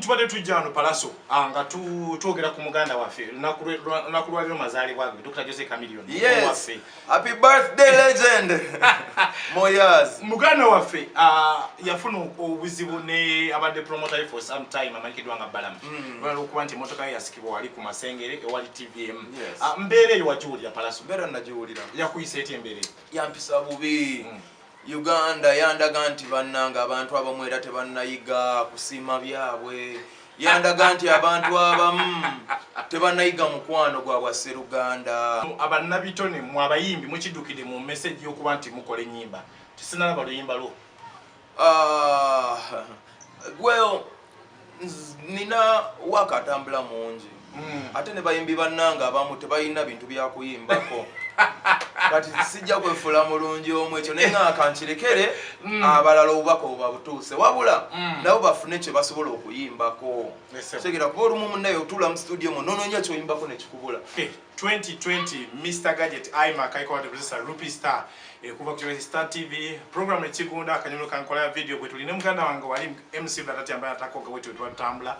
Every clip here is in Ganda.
Tubadde tujja wano Palaso nga twogera ku muganda waffe nakulwaliro mazaalibwa ge Dr. Jose Chameleon. Yes. Happy birthday legend. Moyaz. Muganda waffe yafuna obuzibu ne abadde promoter for some time amanyikidwa nga Balamu. Lwali okuba nti emmotoka ye yasikibwa wali ku Masengere ewali TVM. Mbeera eyo wagiwulira Palaso? Mbeera nagiwulira. Yakuyisa etya embeera eyo? Yampisa bubi. Uganda yandaga nti bannanga abantu abamu era tebannayiga kusiima byabwe. Yandaga nti abantu abamu tebannayiga mukwano gwabwe Sseruganda. Abannabitone mu abayimbi mukiddukidde mu message y'okuba nti mukola ennyimba. Tesinalaba luyimba lwo. Well, nina wakatambula mungi. Ate ne bayimbi bannanga abamu tebalina bintu bya kuyimbako. Kati sijja kwefula mulungi omwe ekyo naye nga kankirekere abalala obubaka obuba butuuse wabula nabo bafune kye basobola okuyimbako segera kuba olumu munnaye otula mu studio mu nononya kyoyimbako nekikubula. 2020 Mr. Gadget iMac aikola producer Rupi Star kuva ku Star TV program ekigunda akanyulo kankola video bwe tulina muganda wange wali MC Blatati ambaye atakoga wetu twatambula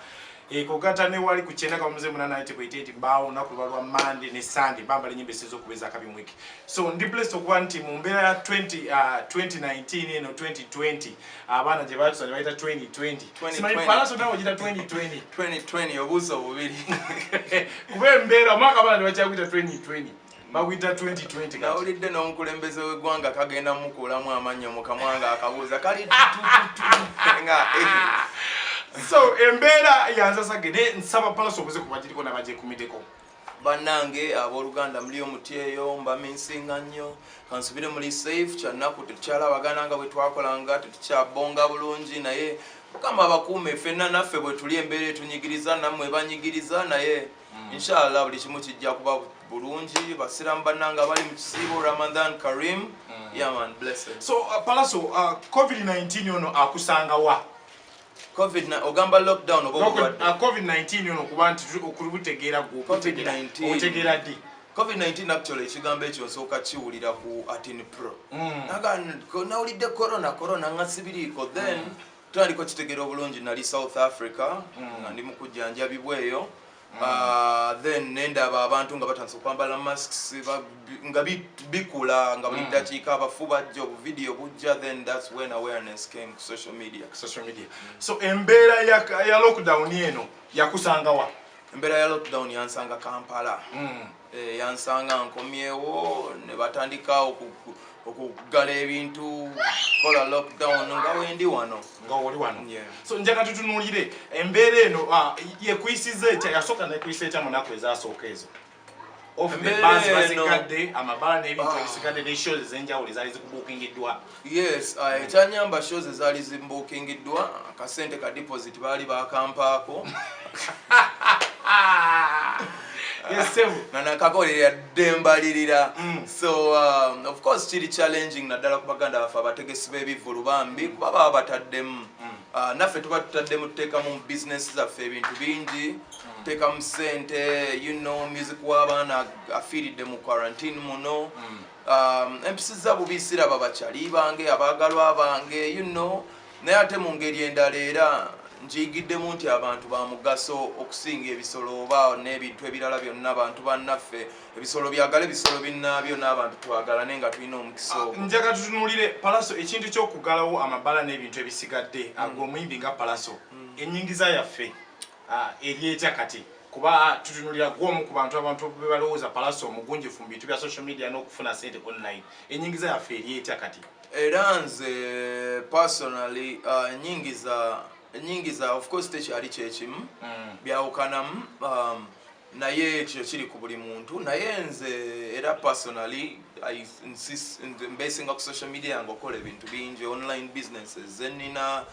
kogata ne wali kuchenda kama mzee munana 88 bao na kulwa Monday ne Sunday bamba lenyimbe sizo kubeza kabi mwiki. So ndi blessed okuba nti mu mbera ya 2019 no 2020 abana je batu sali baita 2020 simali Palaso nawo jita 2020 obuso bubiri kube mbera mwaka bana bacha kuita 2020 bagwita 2020 na olidde n'omukulembeze w'eggwanga kagenda mukulamu amannyo mu kamwanga akabuuza kali nga So embeera yanzasagede nsaba Palaso obuze kubagiriko nabaje kumideko bannange abooluganda muli omutyeyo mbaminsinga nnyo kansubire muli safe kyannaku tetukyalabagana bwe twakolanga tetukyabonga bulungi naye mukama abakuume ffenna naffe bwe tuli embeera etunyigiriza nammwe banyigiriza naye inshallah buli kimu kijja kuba bulungi basiramu bannange abali mu kisiibo Ramadan Karim. Yeah man, blessed. So Palaso COVID-19 ono akusanga wa ogamba lockdown COVID-19 ono kuba nti okubutegeera COVID-19 otegeera ddi COVID-19 actually ekigambo ekyo nsooka kiwulira ku Atin Pro nawulidde corona nga sibiriiko then tandiko kitegeera obulungi nali South Africa nga ndi mu kujjanjabibweyo then nendaba abantu nga batandise okwambala masks nga bikula nga buli ddakiika abafu bajja obuvidiyo bujja then that's when awareness came to social media. So embeera ya lockdown eno yakusanga wa? Embeera ya lockdown yansanga Kampala. Yansanga nkomyewo ne batandika okugala ebintu kola lockdown nga wendi wano so njaga tutunulire embeera eno yekuyisiza etya yasooka nekuyisa etya munaku ezasooka ezo basigadde amabala n'ebintu ebisigadde ne shows ez'enjawulo ezaali zikubuukingiddwa? Yes, ekyanyamba shows ezaali zimbuukingiddwa akasente ka deposit baali bakampaako nakakolera ddembalirira so of course kiri challenging naddala ku baganda baffe abategesi b'ebivvulu bambi kuba baba bataddemu naffe tuba tutaddemu tuteekamu mu business zaffe ebintu bingi tuteekamu ssente music w'abaana afiiridde mu quarantine muno empisi za bubi siraba bakyali bange abaagalwa bange naye ate mu ngeri endala era njigiddemu nti abantu ba mugaso okusinga ebisolo oba n'ebintu ebirala byonna abantu bannaffe ebisolo byagala ebisolo binnaabyo n'abantu twagalane nga tulina omukisa ogwo. Njaga tutunulire Palaso ekintu ky'okugalawo amabala n'ebintu ebisigadde ag'omuyimbi nga Palaso ennyingiza yaffe eri etya kati kuba tutunulira gw'omu ku bantu be balowooza Palaso omugunjufu mu bintu bya social media n'okufuna ssente online ennyingiza yaffe eri etya kati? Era nze personally nyingiza of course tekyali kyekimu byawukanamu naye ekyo kiri ku buli muntu naye nze era personally mbesinga ku social media nga okola ebintu bingi online businesses zenina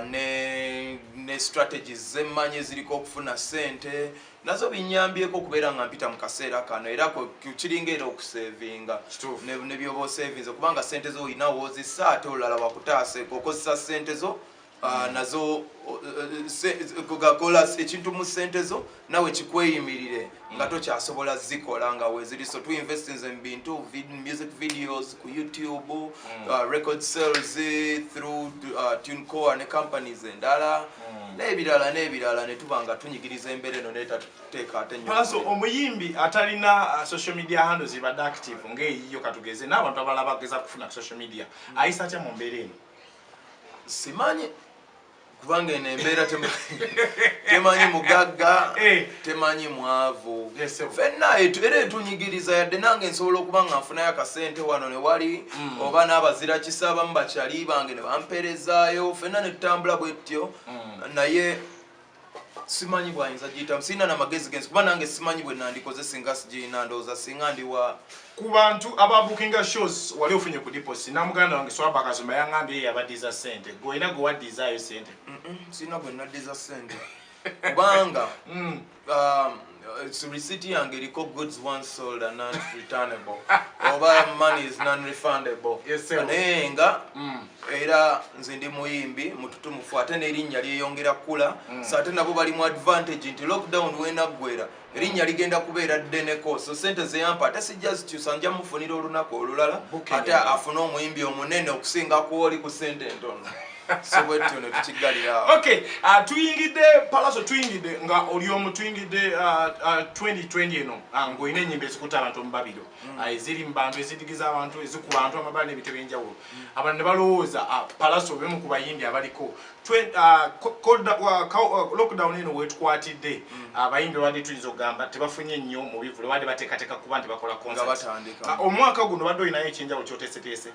ne strategies zemmanyi eziriko okufuna ssente nazo binyambyeko okubeera nga mpita mu kaseera kano era kiringa era okusevinga ne byoba osevinze kubanga ssente zo olina woozissa ate olulala wakutaaseeko okozesa ssente zo nazo kugakola ekintu mu ssente zo nawe kikweyimirire nga tokyasobola zikola nga weeziri so tu invest in bintu music videos ku YouTube record sales through TuneCore ne companies endala n'ebirala ne tubanga tunyigiriza embeera eno n'etateeka ate nnyo. Palaso omuyimbi atalina social media handles zibadde active ng'eyiyo katugeze n'abantu abalala bageza kufuna social media ayisa atya mu mbeera eno? Simanyi kubanga eno embeera temanyi mugagga temanyi mwavu fenna era etunyigiriza yadde nange nsobola okuba nga nfunayo akasente wano ne wali oba n'abazira kisa abamu bakyali bange ne bampeerezaayo fenna ne tutambula bwetyo naye simanyi bwayinza giyitamu sirina n'amagezi gensi kuba nange simanyi bwe nandikoze singa sigirina ndowooza singa ndiwa ku bantu ababukinga shows wali ofunye ku deposit namuganda wange Swaba Kazumba yaŋŋambye yabaddiza ssente gwolina gwe waddizaayo ssente? sirina gwe naddiza ssente kubanga receipt yange eriko goods once sold and non returnable oba money is non refundable naye nga era nze ndi muyimbi mututumufu ate n'erinnya lyeyongera kula so ate nabo bali mu advantage nti lockdown wenaggwera erinnya ligenda kubeera ddeneko so sente zeyampa ate sijja zikyusa nja mufunira olunaku olulala ate afune omuyimbi omunene okusinga kuoli ku sente entono. So bwetyo ne tukigalira. Okay, tuyingidde Palaso tuyingidde nga oli omu tuyingidde 2020 eno ng'olina ennyimba ezikuta abantu mu babiro eziri mu bantu ezidigiza abantu ezikuba abantu amabala n'ebintu ebyenjawulo abantu ne balowooza Palaso bemu ku bayimbi abaliko lockdown eno wetukwatidde abayimbi wadde tuyinza okugamba tebafunye nnyo mu bivule wadde bateekateeka kuba nti bakola concert omwaka guno badde olinayo ekyenjawulo kyoteeseteese?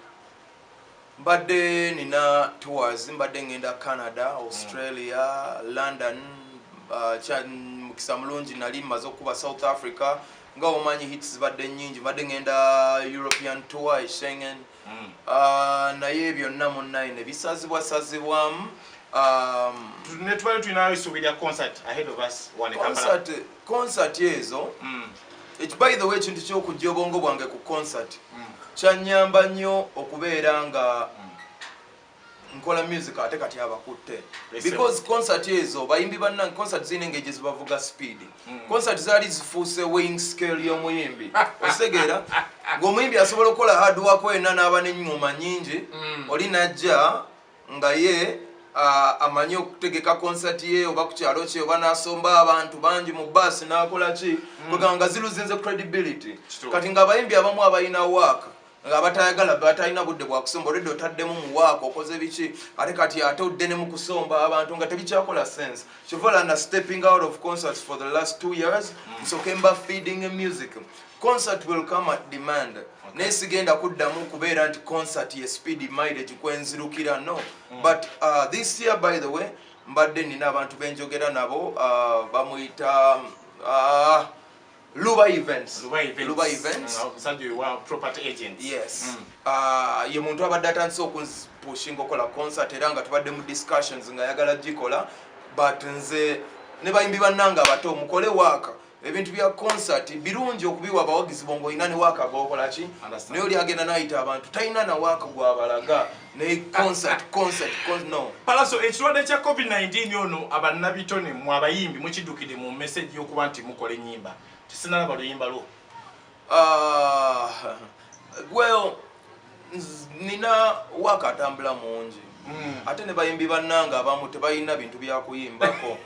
Mbadde nina tours mbadde ngenda Canada, Australia, London, mukisa mulungi nali maze okuba South Africa nga omanyi hits badde nyingi mbadde ngenda European tour Schengen naye byonna munnaye ne bisazibwasazibwamu ne tubale tulinayo isuubirya concert ahead of us one Kampala concert ezo by the way ekintu ky'okujja obwongo bwange ku concert kyanyamba nnyo okubeera nga nkola music ate kati abakutte because concert ezo bayimbi bannange concert zine engege zibavuga speed concert zaali zifuuse weighing scale y'omuyimbi osegeera ng'omuyimbi asobola okukola hard work wena n'aba n'ennyuma nnyingi oli najja nga ye amanyi okutegeka concert ye oba ku kyalo kye oba n'asomba abantu bangi mu basi n'akola ki kweganga ziluzinze credibility kati ng'abayimbi abamu abalina work nga batayagala batalina budde bwa kusomba olwedde otaddemu mu waako okoze biki ate kati ate odde ne mu kusomba abantu nga tebikyakola sense kivala na stepping out of concerts for the last 2 years nsokemba feeding music concert will come at demand naye sigenda kuddamu kubeera nti concert ye speed mileage kwenzirukira no but this year by the way mbadde nina abantu benjogera nabo bamuyita Luba Events. Musajja wa property agent. Yes. Ye muntu abadde atandise okunpushinga okola concert era nga tubadde mu discussions nga yagala gikola but nze ne bayimbi bannanga abato mukole waka ebintu bya concert birungi okubiwa abawagizi bongo ina ne waka gokola ki naye oli agenda nayita abantu talina na waka gwabalaga ne concert no. Palaso ekirwadde kya COVID-19 yono abannabitone mu abayimbi mukiddukidde mu message y'okuba nti mukole ennyimba tisinala baluyimba lo well nina waka atambula mungi ate ne bayimbi bannanga abamu tebalina bintu byakuyimbako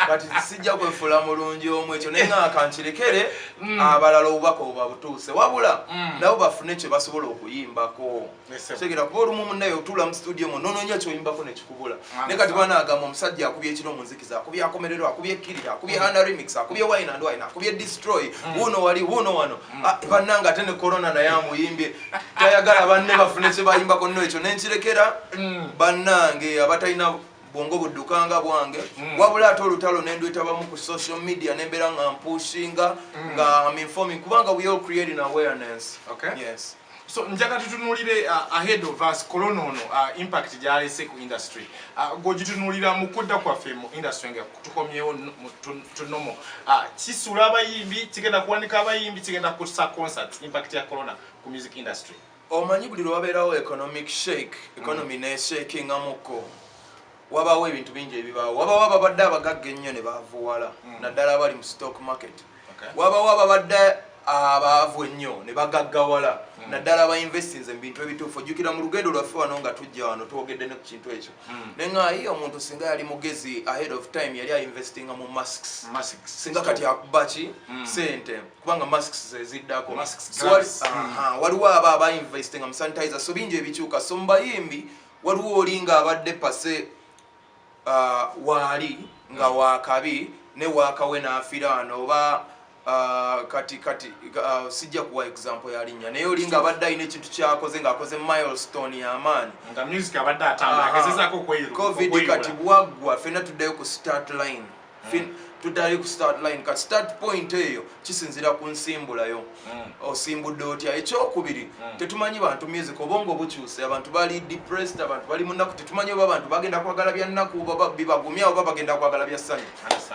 kati sijja kwefula mulungi omwe ekyo naye nga kankirekere abalala obubaka oba butuuse wabula nabo bafune kye basobola okuyimbako segera kuba olumu munnaye otula mu studio mu nononya kyoyimbako nekikubula naye kati banaagamba omusajja akubye ekiro munzikiza akubye akomererwa akubye kirira akubye hana remix akubye wine and wine akubye destroy wuno wali wuno wano bannanga ate ne corona naye amuyimbye tayagala banne bafune kye bayimbako nno ekyo nenkirekera bannange abatalina bongo buddukanga bwange wabula ate olutalo nendwita bamu ku social media nembeera nga mpushinga nga I'm informing kubanga we all creating awareness. Okay. Yes. So njaga tutunulire ahead of us corona ono impact gyalese ku industry gogitunulira mu kudda kwaffe mu industry nga tukomyewo tunomo kisula abayimbi kigenda kuwanika abayimbi kigenda kusa concert impact ya corona ku music industry omanyi buli lwabeerawo economic shake economy ne shaking amuko wabawo ebintu bingi ebibaawo wabawo ababadde abagagga ennyo ne bavuwala naddala abali mu stock market wabawo ababadde abaavu ennyo ne bagaggawala naddala aba investinze mu bintu ebituufu ojjukira mu lugendo lwaffe wano nga tujja wano twogedde ne ku kintu ekyo naye nga ye omuntu singa yali mugezi ahead of time yali ainvestinga mu masks singa kati akuba ki sente kubanga masks zeziddako waliwo aba abainvestinga mu sanitizer so bingi ebikyuka so mubayimbi waliwo oli nga abadde pase waali nga wakabi ne wakawe n'afiira wano oba kati sijja kuwa example ya linnya naye oli nga abadde alina ekintu kyakoze ng'akoze milestone y'amaanyi nga music abadde atambula agezezaako okweyiruka covid kati bwaggwa ffenna tuddayo ku start line tuddayo ku start line kati start point eyo kisinzira ku nsimbulayo osimbudde otya ekyokubiri tetumanyi bantu music obongo bukyuse abantu bali depressed abantu bali munaku tetumanyi oba abantu bagenda kwagala bya nnaku oba bibagumya oba bagenda kwagala bya ssanyu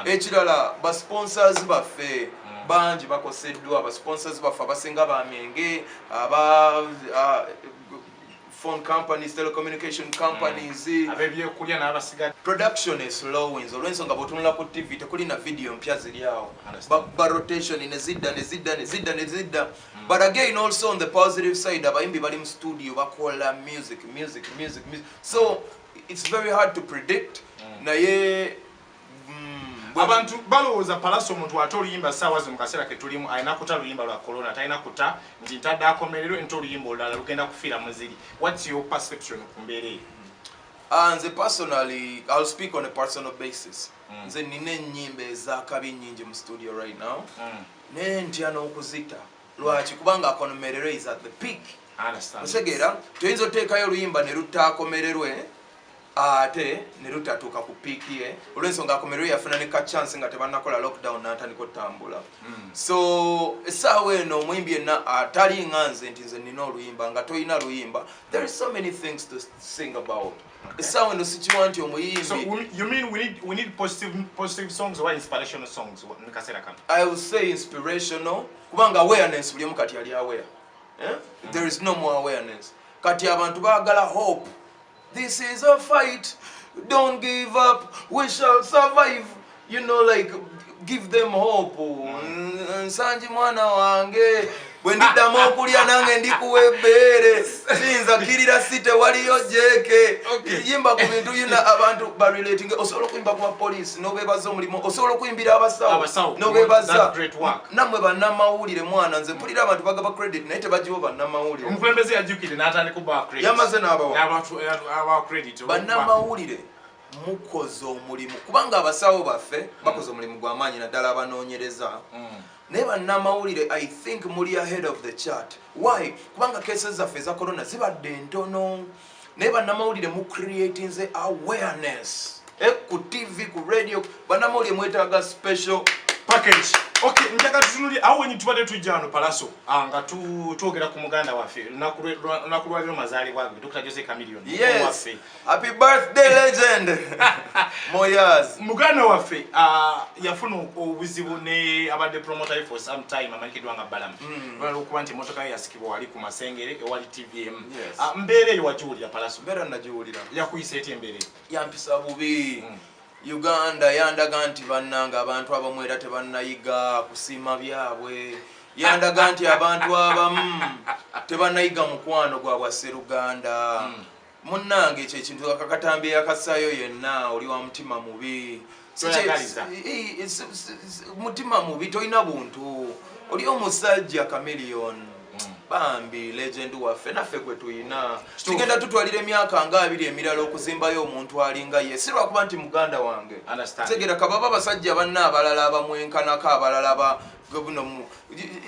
ekirala basponsors baffe bangi bakoseddwa abasponsors baffe abasinga bamyenge aba phone companies, telecommunication companies, production is slow wins. Olwensonga bw'otunula ku TV tekulina video mpya ziri awo. Ba rotation nezidda. But again also on the positive side abayimbi bali mu studio bakola music. So it's very hard to predict. Naye abantu balowooza Palaso omuntu ate oluyimba ssaawa zino mu kaseera ke tulimu alina kuta luyimba lwa corona talina kuta nti ntadde akomererwe nti oluyimba olulala lugenda kufiira muziri. What's your perception ku mbeera eyo? Nze personally I'll speak on a personal basis. Nze nina ennyimba ez'akabi nnyingi mu studio right now naye ntya n'okuzita lwaki kubanga akomererwe is at the peak. Otegeera toyinza oteekayo oluyimba ne lutaakomererwe ate ne lutatuuka ku piiki ye olw'ensonga akomererwe yafuna ne ka chance nga tebannakola lockdown n'atandika otambula. So essaawa eno omuyimbi yenna atali nga nze nti nze nina oluyimba nga toyina luyimba there is so many things to sing about. Essaawa eno sikiwa nti omuyimbi. So you mean we need positive songs or inspirational songs mu kaseera kano? I will say inspirational kubanga awareness buli omu kati ali aware. There is no more awareness. Kati abantu baagala hope. This is a fight, don't give up, we shall survive. You know, like, give them hope. Nsanji mwana wange, bwendiddamu okulya nange ndikuwebbere, siyinza kkirira site waliyo jeke. Yimba ku bintu yina abantu barelating. Osobola okuyimba ku police n'obeebaza omulimu, osobola okuyimbira abasawo n'obeebaza. Nammwe bannamawulire mwana nze mpulira abantu bagaba credit naye tebagiwa bannamawulire. Omukulembeze yajjukire n'atandika okubawa credit. Yamaze n'abawa credit. Bannamawulire mukoze omulimu kubanga abasawo baffe bakoze omulimu gw'amaanyi naddala abanoonyereza. Naye bannamawulire I think muli ahead of the chart. Why? Kubanga cases zaffe eza corona zibadde ntono. Naye bannamawulire mu creating the awareness. Ku TV, ku radio, bannamawulire mwetaaga special package. Okay, njagala tutunulire awo wenyi tubadde tujja wano Palaso nga twogera ku muganda waffe lunaku lwa leero mazaalibwa ge Dr. Jose Chameleon. Yes. Happy birthday legend. Moyaz. Muganda waffe yafuna obuzibu ne abadde promoter for some time amanyikiddwa nga Balamu. Olwokuba nti emmotoka ye yasikibwa wali ku Masengere ewali TVM. Mbeera eyo wagiwulira Palaso? Mbeera nagiwulira. Yakuyisa etya embeera eyo? Yampisa bubi. Uganda yandaga nti bannanga abantu abamu era tebannayiga kusiima byabwe. Yandaga nti abantu abamu tebannayiga mukwano gwa bwasseruganda. Munnange ekyo ekintu akakatambi yakasaayo yenna oli wa mutima mubi. Mutima mubi toyina buntu. Oli omusajja Chameleon. Bambi legend waffe naffe gwe tuyina. Tugenda tutwalira emyaka nga 2 emirala okuzimbayo omuntu alinga ye. Si lwakuba nti muganda wange. Tegera kababa basajja banna abalala abamwenkanako abalala ba gobuno.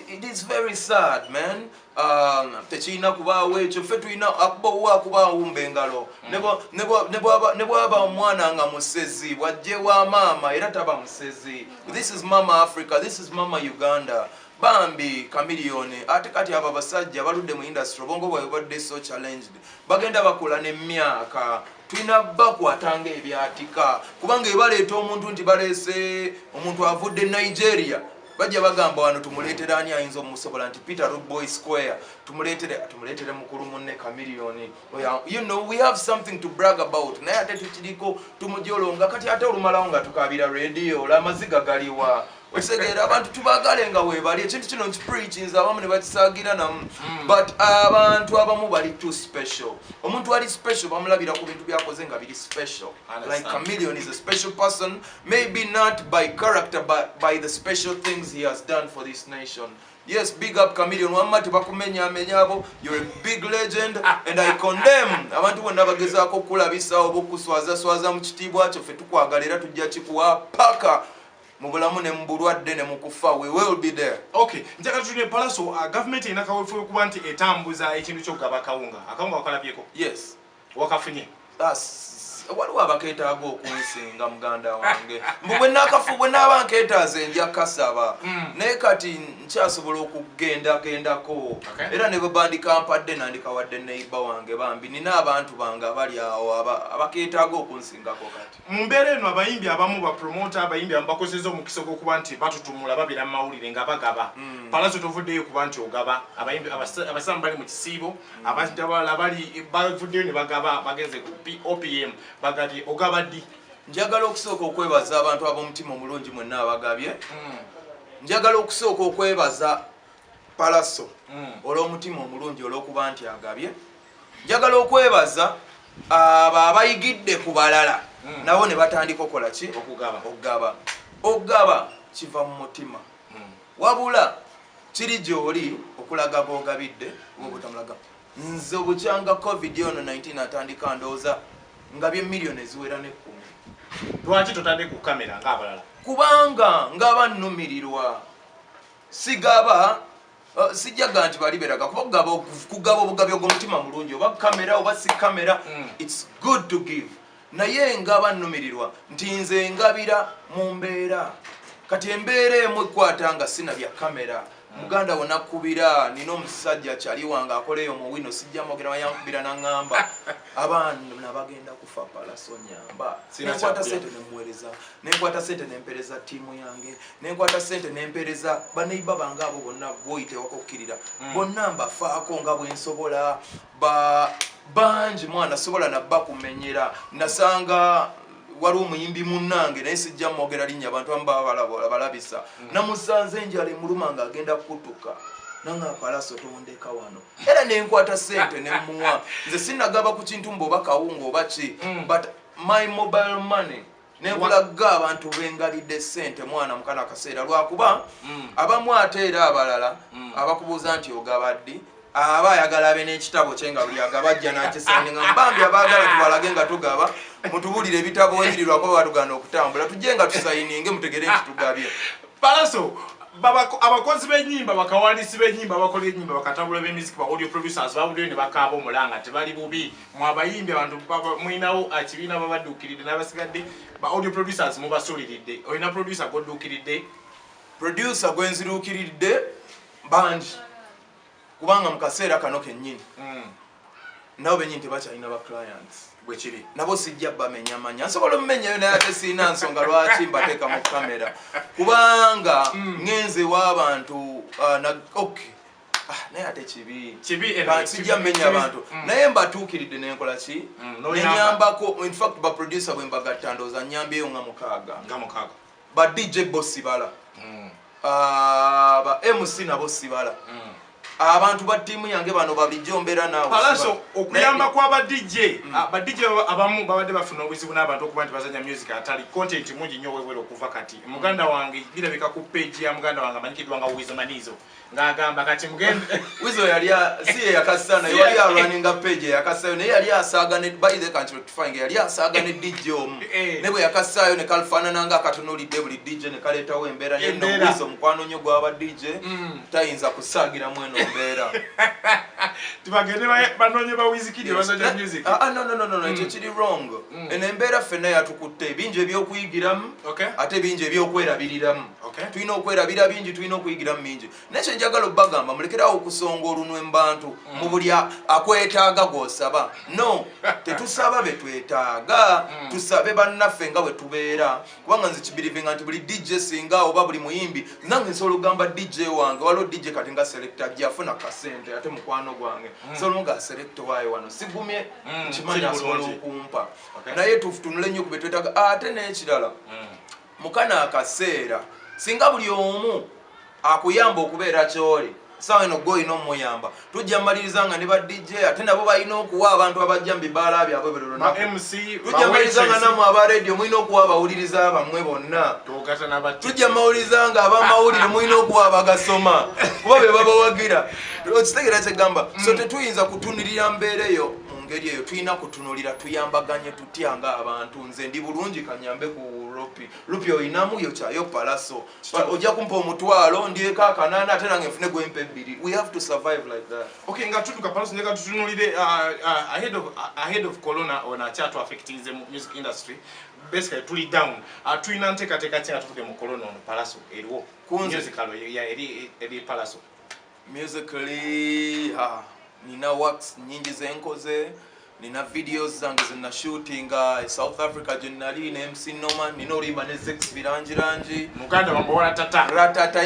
It is very sad, man. Tekirina kubaawo ekyo ffe tulina akubaawo mbengalo. Ne bwaba omwana nga musezi bwajje wa maama era taba musezi. This is Mama Africa, this is Mama Uganda. Bambi Chameleon ate kati aba basajja baludde mu industry obongo bwawe badde so challenged bagenda bakola n'emyaka tulina bakwatanga ebyatika kubanga ebaleeta omuntu nti baleese omuntu avudde Nigeria bajja bagamba wano tumuleetera ani ayinza omusobola nti Peter Root Boy Square tumuleetere mukulu munne Chameleon. You know, we have something to brag about. Naye ate tukiriko tumujolonga kati ate olumalawo nga tukabira radio olamaziga galiwa Okisegeera abantu tubagale nga weebali ekintu kino nkipreachinza abamu ne bakisagira namu but abantu abamu bali too special. Omuntu ali special bamulabira ku bintu byakoze nga biri special. Like Chameleon is a special person, maybe not by character but by the special things he has done for this nation. Yes, big up Chameleon. Wamma tebakumenya amenyabo. You're a big legend and I condemn abantu bonna bagezaako kulabisa obukuswaza mu kitiibwa kyo ffe tukwagalira tujja kikuwa paka mu bulamu ne mu bulwadde ne mu kufa. We will be there. Okay, njagala tulye Palaso government ina kaweefube okuba nti etambuza ekintu ky'okugaba akawunga. Akawunga wakalabyeko? Yes. Wakafunye? Waliwo abakeetaaga okunsinga muganda wange bwe naaba nkeetaaze nja kasaba naye kati nkyasobola okugendagendako era ne bwe bandika mpadde nandika wadde neiba wange bambi nina abantu bange abali awo abakeetaaga okunsingako kati mu mbeera eno abayimbi abamu bapromota abayimbi abamu bakozesa omukisa gw'okuba nti batutumula babira mu mawulire nga bagaba Palaso tovuddeyo kuba nti ogaba abayimbi abasamu bali mu kisiibo abantu abalala bali bavuddeyo ne bagaba bagenze ku OPM bagati ogaba ddi. Njagala okusooka okwebaza abantu ab'omutima omulungi mwenna abagabye. Njagala okusooka okwebaza Palaso olw'omutima omulungi olw'okuba nti agabye. Njagala okwebaza abo abayigidde ku balala nabo ne batandika okola ki? Okugaba kiva mu mutima wabula kiri gy'oli okulaga g'ogabidde ng'obutamulaga. Nze obukyanga covid ono 19 atandika ndowooza ngabye miliyoni eziwera ne 10. Lwaki totadde ku kamera ng'abalala? Kubanga ngaba nnumirirwa sigaba sijjaga nti baliberaga kuba kugaba obugabi ogw'omutima mulungi oba kamera oba si kamera it's good to give naye ngaba nnumirirwa nti nze ngabira mu mbeera kati embeera emu ekwata nga sina bya kamera muganda wona kubira nina omusajja kyali wange akoleyo mu wino sijja mogera wayankubira n'angamba abaana bagenda kufa Palaso nyamba nenkwata sente nemuweereza nenkwata sente nempereza ttiimu yange nenkwata sente nempereza baneiba bange abo bonna bwoyite wakokkirira bonna mbafaako nga bwensobola bangi mwana sobola nabba kumenyera nasanga wali omuyimbi munnange naye sijja mwogera linnya abantu amu balabisa namusanze njala emuluma nga agenda kutuka nanga Palaso tondeka wano era nenkwata sente nemuwa nze sinagaba ku kintu mboba kawunga oba ki but my mobile money nekulaga abantu bengalidde sente mwana mukana akaseera lwakuba abamu ate era abalala abakubuuza nti ogabaddi aba ayagala abe n'ekitabo kye nga buli agabajja n'akisaininga mbambi abaagala tubalage nga tugaba mutubulire ebitabo ebirirwako batugana okutambula tujje nga tusayininge mutegere nti tugabye. Palaso abakozi b'ennyimba bakawandiisi b'ennyimba abakola ennyimba bakatambula b'emiziki ba audio producers babuddeyo ne bakaaba omulanga tebali bubi mu abayimbi abantu mulinawo ekibiina babadduukiridde n'abasigadde ba audio producers mubasuuliridde olina producer godduukiridde? Producer gwenziruukiridde bangi kubanga mu kaseera kano kennyini nabo bennyini tebakyalina ba clients bwe kiri nabo sijja bamenya manya nsobola omumenyayo naye ate siina nsonga lwaki mbateeka mu kamera kubanga ngenze w'abantu naye ate kibi sijja mmenya abantu naye mbatuukiridde nenkola ki nenyambako infact baproducer bwe mbagatta ndowooza nnyambyeyo nga mukaaga ba DJ bo sibala ba MC nabo sibala abantu ba ttiimu yange bano balijjo mbeera naawe. Palaso okuyamba kw'aba DJ ba DJ abamu babadde bafuna obuzibu n'abantu okuba nti bazanya music atali content mungi nnyo webwera okuva kati muganda wange birabika ku page ya muganda wange amanyikiddwa nga Wizo Manizo ng'agamba kati mugende Wizo yali si yakasana yali alwaninga page yakasaayo naye yali asaaga ne by the country tufange yali asaaga ne DJ omu ne bwe yakasaayo ne kalfaanana nga akatunulidde buli DJ ne kaleetawo embeera ne Wizo mukwano nnyo gw'aba DJ tayinza kusaagira mweno mbeera tibagende banonye ba Wizkid bazanya music no ekyo kiri wrong eno embeera ffenna yatukutte bingi ebyokuyigiramu ate bingi ebyokwerabiriramu tulina okwerabira bingi tulina okuyigiramu mingi nekyo njagala obbagamba mulekerawo okusonga olunwe mbantu mu buli akwetaaga gw'osaba no tetusaba be twetaaga tusabe bannaffe nga bwe tubeera kubanga nze kibirivinga nti buli DJ singa oba buli muyimbi nange nsobola okugamba DJ wange waliwo DJ kati nga selector gyafuna kasente ate mukwano gwange nsobola nga selector waayo wano sigumye nkimanyi asobola okumpa naye tutunule nnyo ku bye twetaaga ate n'ekirala mukana akaseera singa buli omu akuyamba okubeera kyoli sawa eno goyina omuyamba tujja maliriza nga ne ba DJ ate nabo balina okuwa abantu abajja mu bibaala byabwe buli lunaku tujja maliriza nga namwe aba radio mulina okuwa abawuliriza bamwe bonna tujja mawuliriza nga abamawulire mulina okuwa abagasoma kuba be babawagira okitegeera kyegamba so tetuyinza kutunulira mbeera eyo mu ngeri eyo tulina kutunulira tuyambaganye tutya nga abantu nze ndi bulungi kanyambe ku Rupi oyinamu yo kyayo palaso ojja kumpa omutwalo ndieko akanana ate nange nfune gwempe ebbiri. We have to survive like that. Okay, nga tutuka palaso njagala tutunulire ahead of corona ona kyatu affecting the music industry. Basically tuli down tulina nteekateeka ki nga tuvuge mu corona ono palaso eriwo musical ya eri palaso musically nina works nyingi zenkoze nina videos zange zina shooting South Africa generally na MC Norman nina olimba ne Zex Birangirangi muganda bambola tata ratata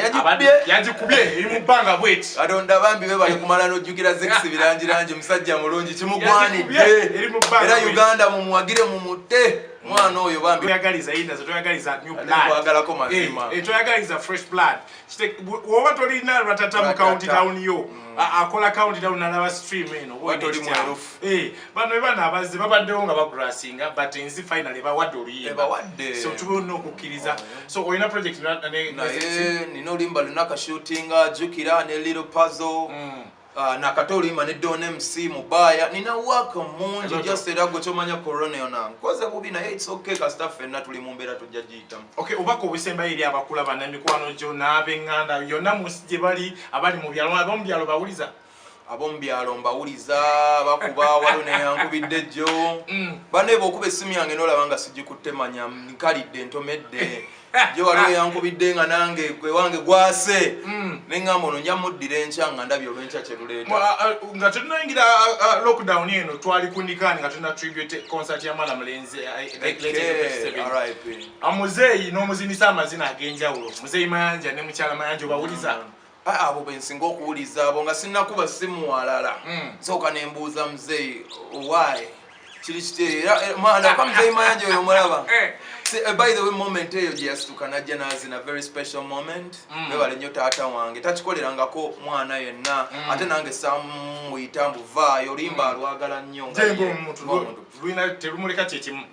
yajikubye eri mu banga bwet adonda bambi be bali kumala no jukira Zex Birangirangi musajja mulungi kimugwanidde era Uganda mumuwagire mumute mwana oyo bambi tuyagaliza inda tuyagaliza new blood kwagalako mazima tuyagaliza fresh blood woba tolina ratata mu county town yo akola county down na stream eno watoli mwerufu bano bana abazi babaddewo nga bagrasinga but nzi finally bawadde oluyimba so tubona okukiriza so oyina project nina olimba lunaka shooting jukira ne little puzzle na katolimba ne Don MC mubaya nina work mungi just erago chomanya corona yona koze bubi na it's okay ka staff na tuli mumbera tujjajita okay ubako obusemba iri abakula bana mikwano jo nabenganda yona musije bali abali mu byalo abombyalo bawuliza abombyalo mbawuliza bakuba walone yankubidde jo bane bokuba esimu yange nolabanga sijikutemanya nkalidde ntomedde jo waliwo yankubidde nga nange gwe wange gwase nengamba ono nja muddira enkya nga ndabye olwenkya kyeruleeta nga tunayingira lockdown eno twali kundikani nga tuna tribute concert ya Mala Mulenzi amuzeeyi n'omuzinisa amazina ag'enjawulo muzeeyi Mayanja ne mukyala Mayanja obawuliza abo bensinga okuwuliza abo nga sinnakuba simu walala nsooka nembuuza muzeeyi why kiri kiteera mwana kwa muzeeyi Mayanja oyo mulaba by the way moment eyo gyeyastuka najja nazina very special moment webale nnyo taata wange takikolerangako mwana yenna ate nange samuyita mbuvaayo olimba alwagala nnyo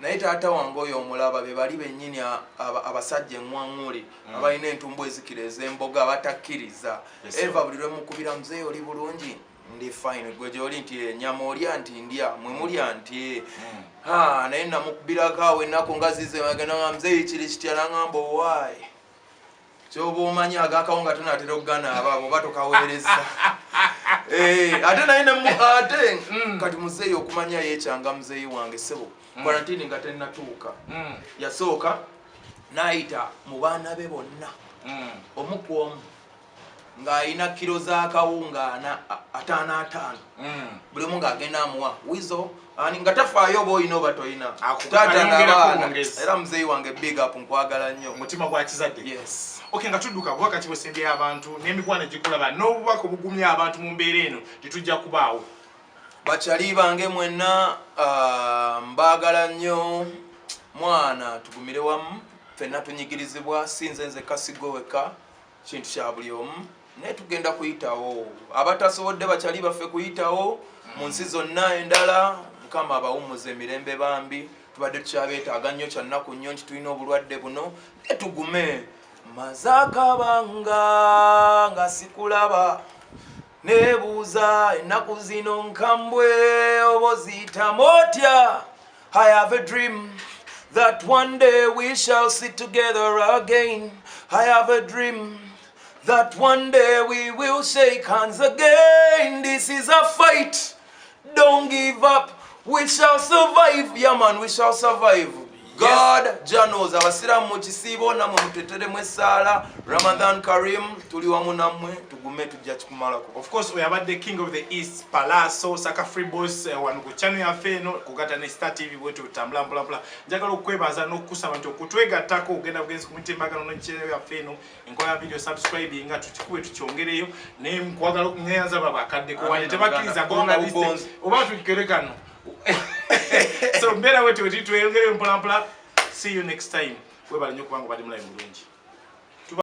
naye taata wange oyo omulaba be bali bennyini abasajja eŋŋwaŋŋuli abalina entumbu ezikira ez'emboga abatakkiriza eva buli lwemukubira muzeeyi oli bulungi ndi fine gwe gyoli nti ennyama olya nti ndya mwe mulya nti naye namukubirako awo ennaku nga zize bagenda nga muzeeyi kiri kitya nangamba owaayi kyoba omanyi agakawunga tonatera okuganaaba abo oba tokaweereza ate naye ate kati muzeeyi okumanya yeekyanga muzeeyi wange sebo quarantine nga tennatuuka yasooka n'ayita mu baana be bonna omu ku omu ng'ayina kilo z'akawunga 5 buli omu ng'agenda amuwa wizo nga tafaayo oba oyina oba toyina taata n'abaana era muzeeyi wange big up nkwagala nnyo omutima gwa kizadde yes okay nga tudduka bwakati bwesembye abantu n'emikwano gikulaba n'obubaka obugumya abantu mu mbeera eno tetujja kubaawo bakyali bange mwenna mbaagala nnyo mwana tugumire wamu ffenna tunyigirizibwa sinze nze kasigo weka kintu kya buli omu naye tugenda kuyitawo abatasobodde bakyali baffe kuyitawo mu nsi zonna endala mukama abawummuza emirembe bambi tubadde tukyabeetaaga nnyo kyannaku nnyo nti tulina obulwadde buno naye tugume mazaakabanga nga sikulaba nebuuza ennaku zino nkambwe oba oziyitamu otya I have a dream that one day we shall sit together again. I have a dream that one day we will shake hands again. This is a fight. Don't give up. We shall survive. Yeah, man, we shall survive. God janos abasiramu mu kisiibo namwe muteteremu essaala Ramadan Karim tuli wamu nammwe tugume tujja kikumalako. Of course we abadde king of the east Palaso Saka Free Boss wano ku channel yaffe eno kugata ne Star TV bwetu tutambula mpulapula njagala okwebaza n'okusaba nti okutwegattako ogenda bugenzi ku mutimbagano n'ekyero yaffe eno enkola ya video subscribe nga tukikube tukyongereyo ne nkwagala okunyeyanza babakadde kuwanye tebakkiriza gonga distance oba tukerekano. So mbera wetu tweyongere mpula. See you next time. Webale nnyo kubanga bali mulayi mulungi.